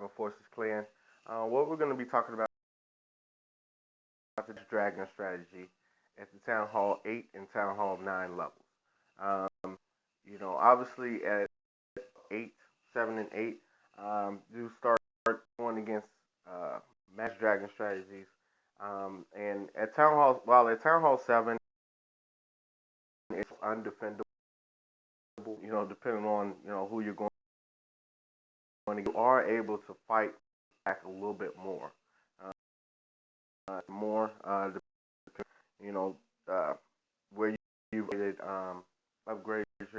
Surviving Forces Clan. What we're going to be talking about the Dragon strategy at the Town Hall 8 and Town Hall 9 levels. Obviously at 8, 7, and 8, you start going against Mass Dragon strategies. And at Town Hall, while at Town Hall 7, it's undefendable, depending on, who you're going to, you are able to fight back a little bit more. You know, uh, where you've upgraded your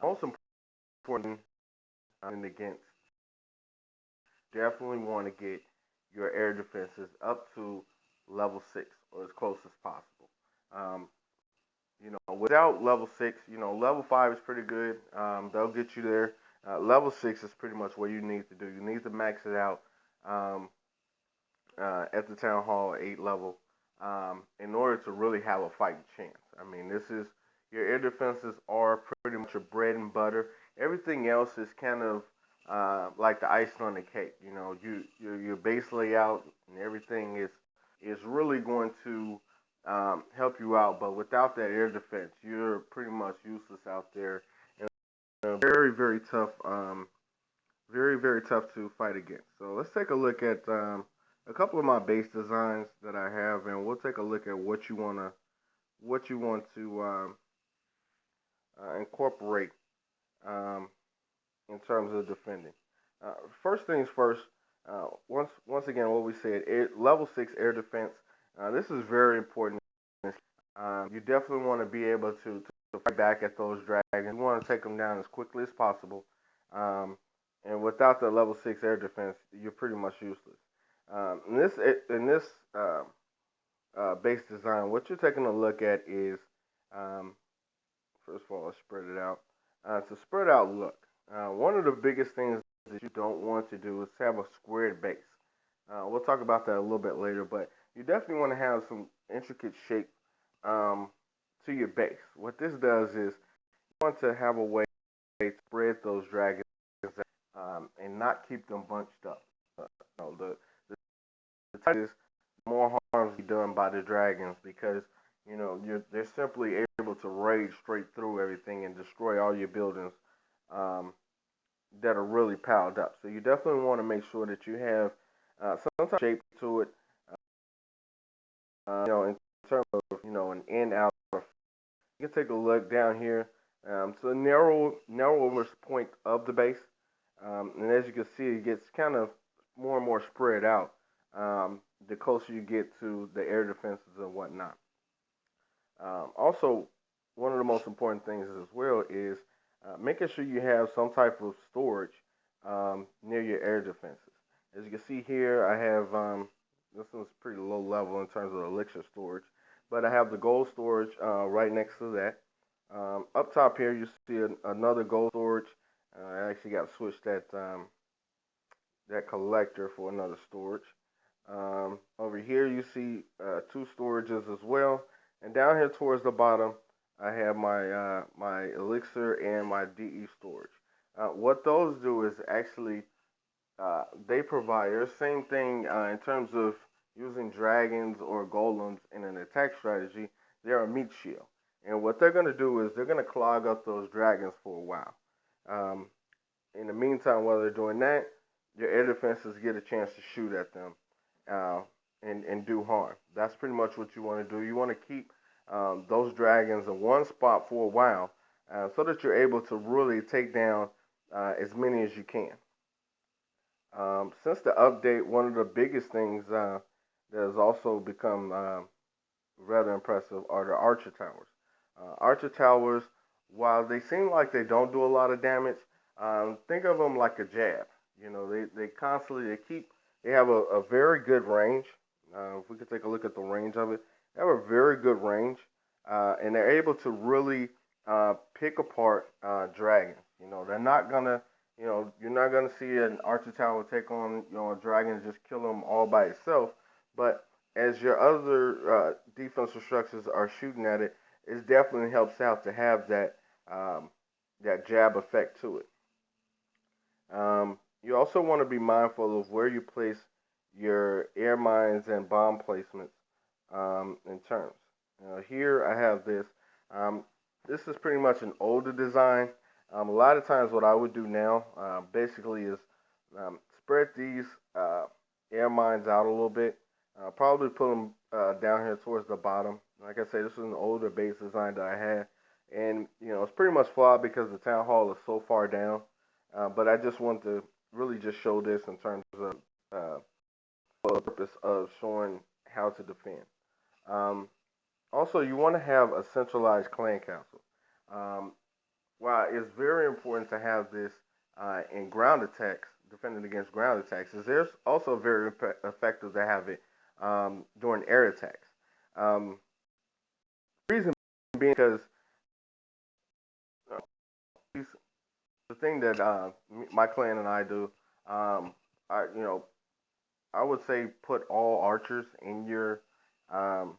most important and against, definitely want to get your air defenses up to level 6 or as close as possible. Um, without level 6, level 5 is pretty good. They'll get you there. Level 6 is pretty much what you need to do. You need to max it out um, at the Town Hall 8 level in order to really have a fighting chance. I mean, this is your air defenses are pretty much your bread and butter. Everything else is kind of like the icing on the cake. Your base layout and everything is really going to help you out. But without that air defense, you're pretty much useless out there. And very, very tough, very, very tough to fight against. So let's take a look at a couple of my base designs that I have, and we'll take a look at what you want to incorporate um, in terms of defending. First things first. Once again, what we said, level 6 air defense. This is very important. You definitely want to be able to fight back at those dragons. You want to take them down as quickly as possible. And without the level 6 air defense, you're pretty much useless. In this base design, what you're taking a look at is, first of all, let's spread it out. It's a spread out look. One of the biggest things that you don't want to do is have a squared base. We'll talk about that a little bit later, but you definitely want to have some intricate shape to your base. What this does is you want to have a way to spread those dragons and not keep them bunched up. The type is more harm be done by the dragons because they're simply able to raid straight through everything and destroy all your buildings um, that are really piled up. So you definitely want to make sure that you have some type of shape to it. In terms of an in out. You can take a look down here. So the narrowest point of the base, and as you can see, it gets kind of more and more spread out the closer you get to the air defenses and whatnot. Also, one of the most important things as well is making sure you have some type of storage near your air defenses. As you can see here, I have this one's pretty low level in terms of elixir storage, but I have the gold storage right next to that. Up top here, you see another gold storage. I actually got to switch that collector for another storage. Over here, you see two storages as well, and down here towards the bottom, I have my elixir and my DE storage. What those do is actually they provide the same thing in terms of using dragons or golems in an attack strategy. They're a meat shield, and what they're going to do is they're going to clog up those dragons for a while. Um, in the meantime, while they're doing that, your air defenses get a chance to shoot at them uh, and do harm. That's pretty much what you want to do. You want to keep those dragons in one spot for a while so that you're able to really take down as many as you can. Since the update, one of the biggest things that has also become rather impressive are the Archer Towers. Archer Towers, while they seem like they don't do a lot of damage, think of them like a jab. They constantly they have a very good range. If we could take a look at the range of it, they have a very good range, and they're able to really pick apart dragons. They're not gonna you're not going to see an Archer Tower take on, a dragon and just kill them all by itself. But as your other defensive structures are shooting at it, it definitely helps out to have that jab effect to it. You also want to be mindful of where you place your air mines and bomb placements in terms. Here I have this. Um, this is pretty much an older design. A lot of times, what I would do now, basically, is spread these uh, air mines out a little bit. Probably put them down here towards the bottom. Like I said, this is an older base design that I had, and it's pretty much flawed because the town hall is so far down. But I just want to really just show this in terms of uh, for the purpose of showing how to defend. Um, Also, you want to have a centralized clan council. Um, while it's very important to have this in ground attacks, defending against ground attacks, is there's also very effective to have it during air attacks. Um, reason being because uh, the thing that my clan and I do, I I would say put all archers um,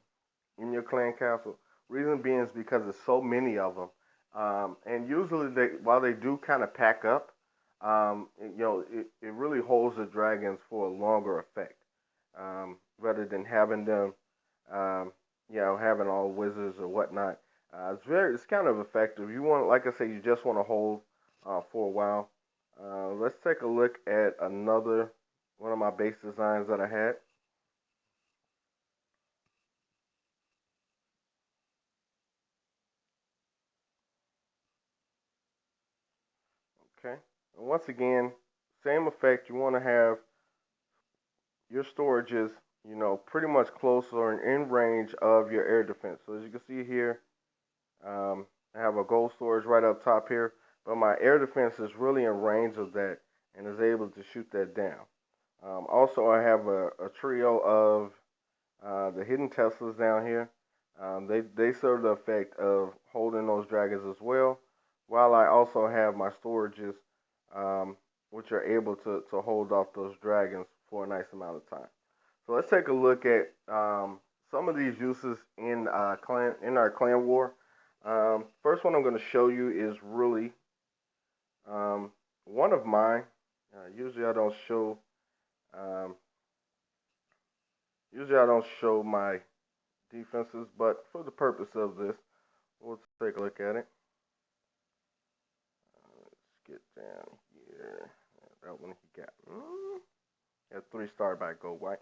in your clan castle. Reason being is because there's so many of them, and usually while they do kind of pack up, it really holds the dragons for a longer effect, rather than having them, um, having all wizards or whatnot. It's kind of effective. You want, like I say, you just want to hold for a while. Let's take a look at another one of my base designs that I had. Okay. And once again, same effect. You want to have your storages, pretty much close or in range of your air defense. So as you can see here, I have a gold storage right up top here, but my air defense is really in range of that and is able to shoot that down. Also, I have a trio of the hidden Teslas down here. They serve the effect of holding those dragons as well, while I also have my storages, which are able to hold off those dragons for a nice amount of time. So let's take a look at some of these uses in our clan war. First one I'm going to show you is really one of mine. Usually I don't show um, usually I don't show my defenses, but for the purpose of this, we'll take a look at it. Let's get down here. That one he got. Got 3-star by Gold White.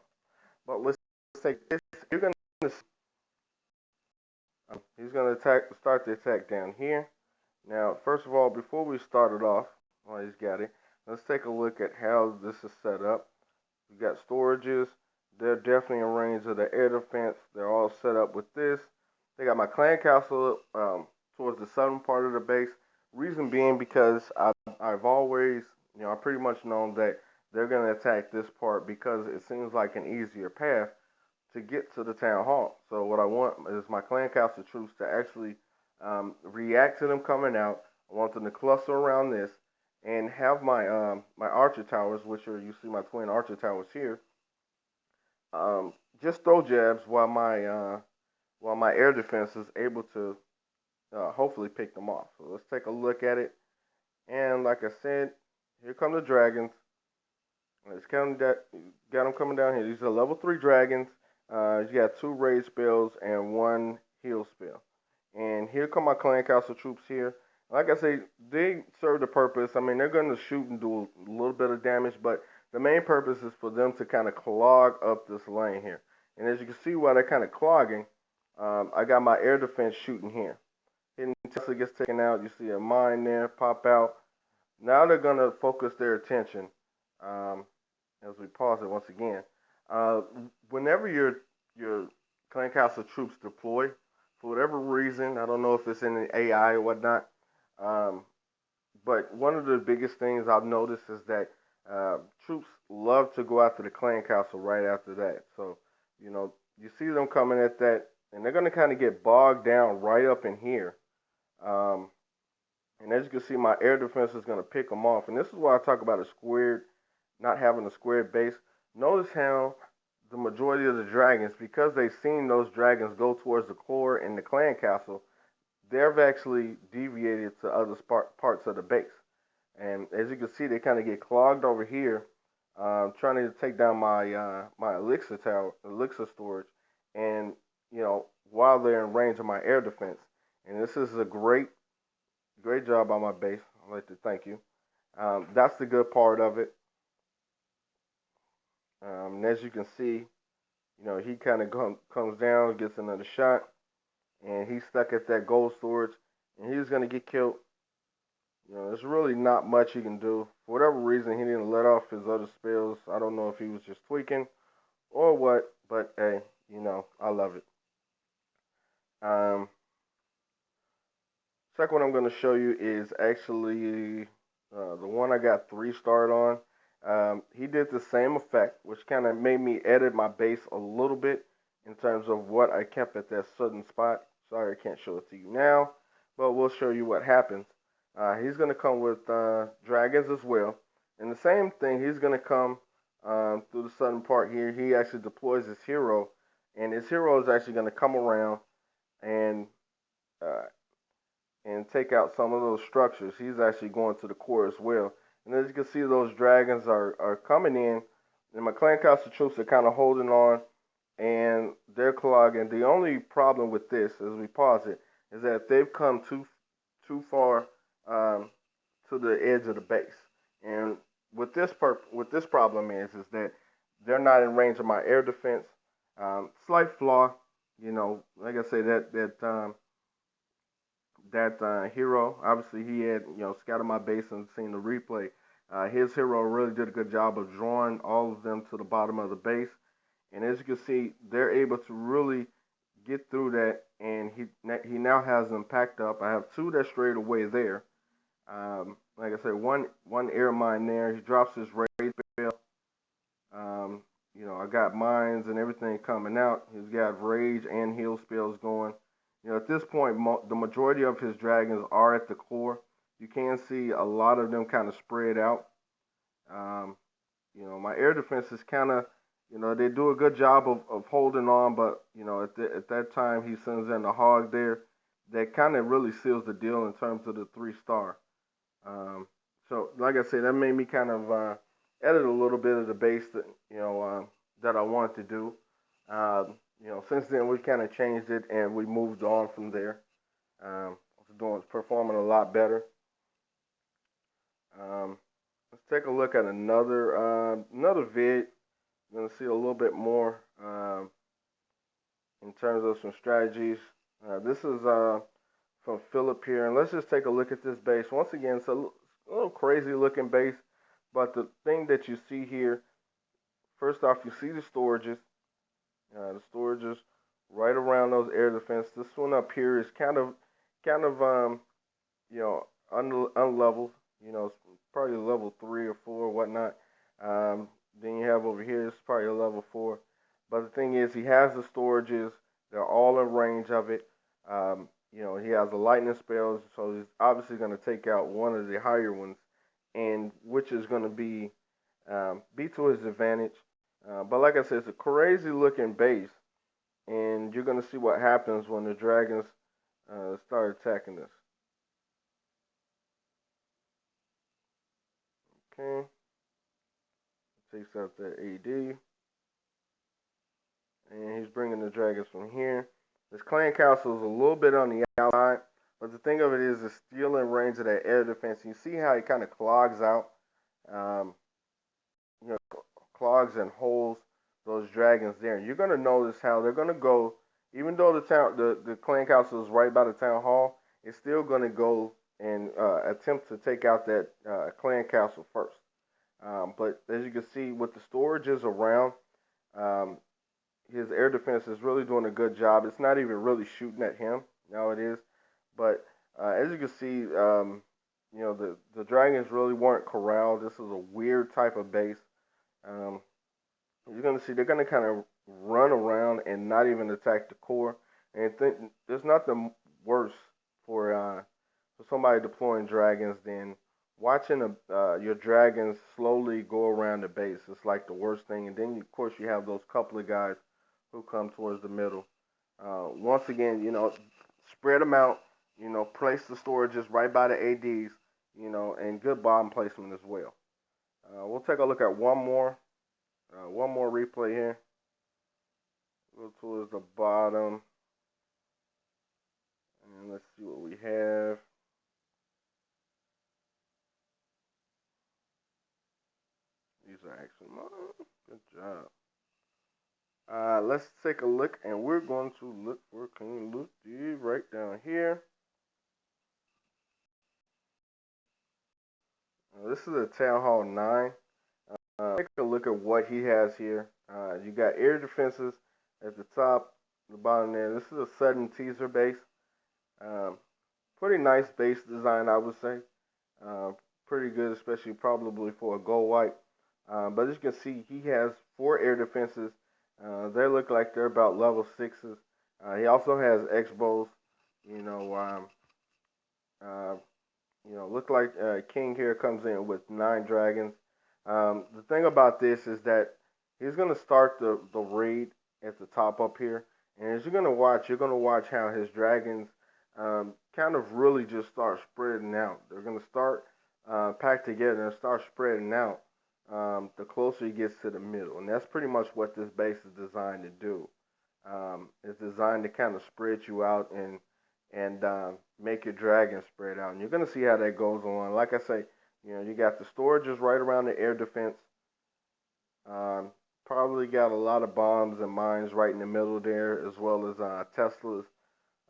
But let's take this. You're gonna he's gonna start the attack down here. Now, first of all, before we start it off, while he's got it, let's take a look at how this is set up. We got storages. They're definitely in range of the air defense. They're all set up with this. They got my clan castle towards the southern part of the base. Reason being because I've always, I pretty much known that they're going to attack this part because it seems like an easier path to get to the town hall. So what I want is my clan castle troops to actually react to them coming out. I want them to cluster around this and have my archer towers, which are you see my twin archer towers here, just throw jabs while my air defense is able to hopefully pick them off. So let's take a look at it. And like I said, here come the dragons. Let's count that. Got them coming down here. These are level 3 dragons. You got 2 raid spells and 1 heal spell. And here come my clan castle troops here. Like I say, they serve the purpose. I mean, they're going to shoot and do a little bit of damage, but the main purpose is for them to kind of clog up this lane here. And as you can see, while they're kind of clogging, I got my air defense shooting here. Hidden Tesla gets taken out. You see a mine there pop out. Now they're going to focus their attention, as we pause it once again. Uh, Whenever your clan castle troops deploy, for whatever reason, I don't know if it's in the AI or whatnot, um, but one of the biggest things I've noticed is that troops love to go after the clan castle right after that. So, you see them coming at that, and they're going to kind of get bogged down right up in here. Um, and as you can see, my air defense is going to pick them off. And this is why I talk about not having a squared base. Notice how the majority of the dragons, because they've seen those dragons go towards the core in the clan castle, they've actually deviated to other parts of the base. And as you can see, they kind of get clogged over here, trying to take down my my elixir storage, and while they're in range of my air defense. And this is a great job by my base. I'd like to thank you. That's the good part of it. And as you can see, he kind of comes down, gets another shot, and he's stuck at that gold storage, and he's gonna get killed. There's really not much he can do. For whatever reason, he didn't let off his other spells. I don't know if he was just tweaking or what, but hey, I love it. Um, Second one I'm going to show you is actually the one I got 3-starred on. He did the same effect, which kind of made me edit my base a little bit in terms of what I kept at that certain spot. Sorry, I can't show it to you now, but we'll show you what happens. He's going to come with dragons as well. And the same thing, he's going to come through the southern part here. He actually deploys his hero, and his hero is actually going to come around and uh, and take out some of those structures. He's actually going to the core as well. And as you can see, those dragons are coming in, and my clan castle troops are kind of holding on, and they're clogging. The only problem with this, as we pause it, is that they've come too far to the edge of the base. And what this problem is that they're not in range of my air defense. Slight flaw, like I say, that hero. Obviously, he had scouted my base and seen the replay. His hero really did a good job of drawing all of them to the bottom of the base, and as you can see, they're able to really get through that. And he now has them packed up. I have two that strayed away there. Like I said, one air mine there. He drops his raid spell. Um, I got mines and everything coming out. He's got rage and heal spells going. At this point, the majority of his dragons are at the core. You can see a lot of them kind of spread out. Um, my air defense is kind of, they do a good job of holding on, but, at that time he sends in the hog there. That kind of really seals the deal in terms of the 3-star. So, like I said, that made me kind of edit a little bit of the base that I wanted to do. Since then we kind of changed it and we moved on from there. It's performing a lot better. Um, let's take a look at another vid. We're gonna see a little bit more in terms of some strategies. This is from Philip here, and let's just take a look at this base. Once again, it's a little crazy looking base, but the thing that you see here, first off, you see the storages right around those air defense. This one up here is kind of you know, unleveled. It's probably level 3 or 4 or whatnot. Then you have over here, it's probably a level 4. But the thing is, he has the storages. They're all in range of it. He has the lightning spells, so he's obviously going to take out one of the higher ones, and which is going to be to his advantage. But like I said, it's a crazy looking base, and you're going to see what happens when the dragons start attacking this. Okay, takes out that AD, and he's bringing the dragons from here. This clan castle is a little bit on the outside, but the thing of it is, it's still in range of that air defense. You see how he kind of clogs out, um, you know, clogs and holes those dragons there. And you're gonna notice how they're gonna go, even though the clan castle is right by the town hall, it's still gonna go and attempt to take out that clan castle first. But as you can see, with the storages around, um, his air defense is really doing a good job. It's not even really shooting at him. Now it is, but as you can see, the dragons really weren't corralled. This is a weird type of base. Um, you're gonna see they're gonna kind of run around and not even attack the core. And there's nothing worse for somebody deploying dragons than watching your dragons slowly go around the base. It's like the worst thing. And then of course you have those couple of guys who come towards the middle. Once again, spread them out. Place the storages right by the ADs, and good bomb placement as well. We'll take a look at one more replay here. Go towards the bottom, and let's see what we have. These are actually mine. Good job. Let's take a look, and we're going to look for King Luthi right down here. This is a Town Hall 9. Take a look at what he has here. You got air defenses at the top, the bottom there. This is a sudden teaser base. Pretty nice base design, I would say. Pretty good, especially probably for a gold white. But as you can see, he has 4 air defenses. They look like they're about level 6s. He also has X-bows. Look like King here comes in with 9 dragons. The thing about this is that he's going to start the raid at the top up here. And as you're going to watch how his dragons kind of really just start spreading out. They're going to start packed together and start spreading out the closer he gets to the middle. And that's pretty much what this base is designed to do. It's designed to kind of spread you out and make your dragon spread out. And you're going to see how that goes on. Like I say, you got the storages right around the air defense. Probably got a lot of bombs and mines right in the middle there, as well as Teslas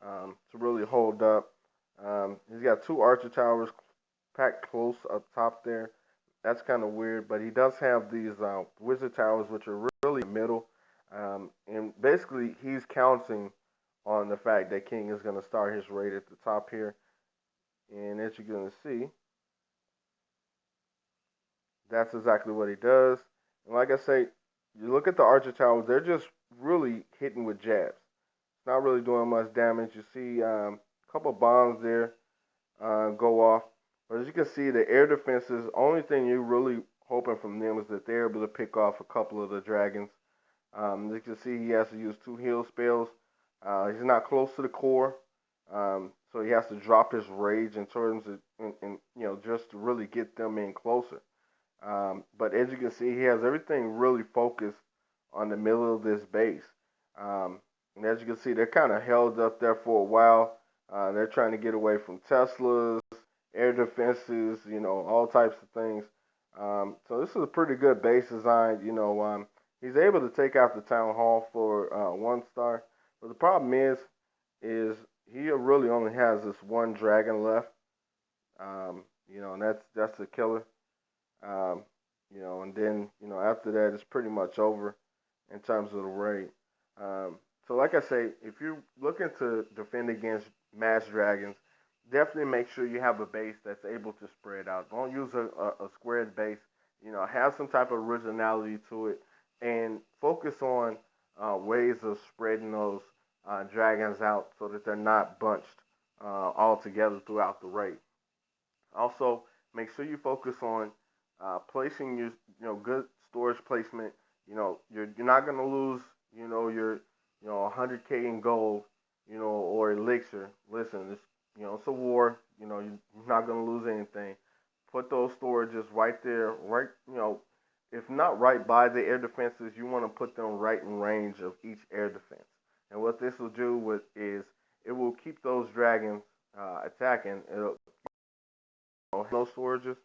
to really hold up. He's got 2 archer towers packed close up top there. That's kind of weird, but he does have these wizard towers, which are really in the middle. And basically, he's counting on the fact that King is going to start his raid at the top here. And as you're going to see, that's exactly what he does. And like I say, you look at the archer towers, they're just really hitting with jabs. It's not really doing much damage. You see a couple bombs there go off. But as you can see, the air defenses, only thing you're really hoping from them is that they're able to pick off a couple of the dragons. As you can see, he has to use 2 heal spells. He's not close to the core, so he has to drop his rage in terms of, just to really get them in closer. But as you can see, he has everything really focused on the middle of this base. And as you can see, they're kind of held up there for a while. They're trying to get away from Teslas, air defenses, all types of things. So this is a pretty good base design. He's able to take out the town hall for 1 star. But the problem is he really only has this 1 dragon left. And that's a killer. And then after that, it's pretty much over in terms of the raid. So like I say, if you're looking to defend against mass dragons, definitely make sure you have a base that's able to spread out. Don't use a squared base. Have some type of originality to it, and focus on ways of spreading those dragons out so that they're not bunched all together throughout the raid. Also, make sure you focus on placing your good storage placement. You're not gonna lose your 100K in gold or elixir. Listen, it's a war. You're not gonna lose anything. Put those storages right there, if not right by the air defenses, you want to put them right in range of each air defense. And what this will do is it will keep those dragons attacking. It'll those storages,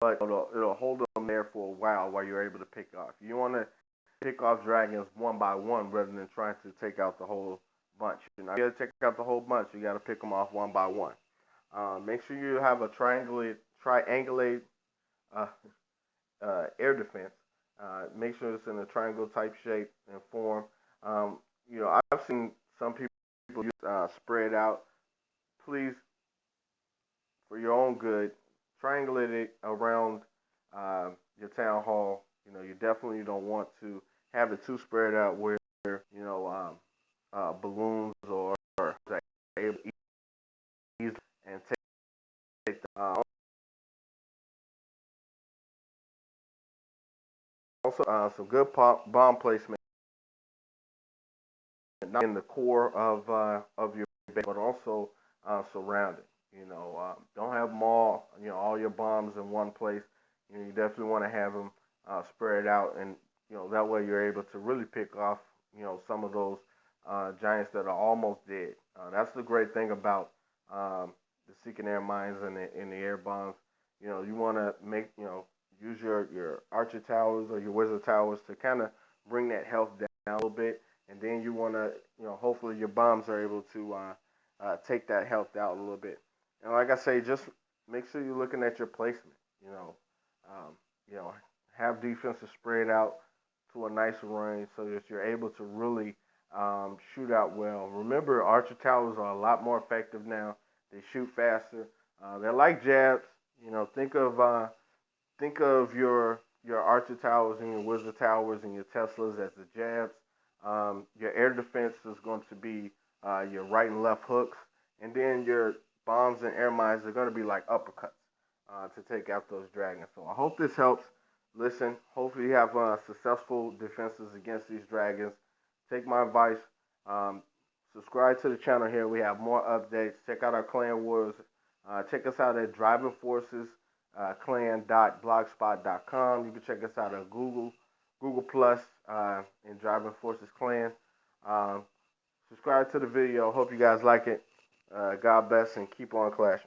but it'll hold them there for a while you're able to pick off. You want to pick off dragons one by one rather than trying to take out the whole bunch. You got to take out the whole bunch. You got to pick them off one by one. Make sure you have a triangulate air defense. Make sure it's in a triangle type shape and form. I've seen some people use spread out. Please, for your own good, triangulate it around your town hall. You definitely don't want to have it too spread out where balloons or able to easily and take also some good bomb placement, not in the core of your base, but also surrounding. Don't have them all your bombs in one place. You definitely want to have them spread out, and that way you're able to really pick off some of those giants that are almost dead. That's the great thing about the Seeking Air Mines and the air bombs. You want to use your Archer towers or your Wizard towers to kind of bring that health down a little bit, and then you want to hopefully your bombs are able to take that health out a little bit. And like I say, just make sure you're looking at your placement. You know, um, you know, have defenses spread out to a nice range so that you're able to really shoot out well. Remember, Archer towers are a lot more effective now. They shoot faster. They're like jabs. Think of your Archer towers and your Wizard towers and your Teslas as the jabs. Your air defense is going to be your right and left hooks, and then your bombs and air mines are going to be like uppercuts to take out those dragons. So I hope this helps. Listen, hopefully you have successful defenses against these dragons. Take my advice. Um, Subscribe to the channel here. We have more updates. Check out our clan wars. Check us out at Driving Forces clan.blogspot.com. You can check us out on Google Plus, and Driving Forces Clan. Um, Subscribe to the video. Hope you guys like it. God bless and keep on clashing.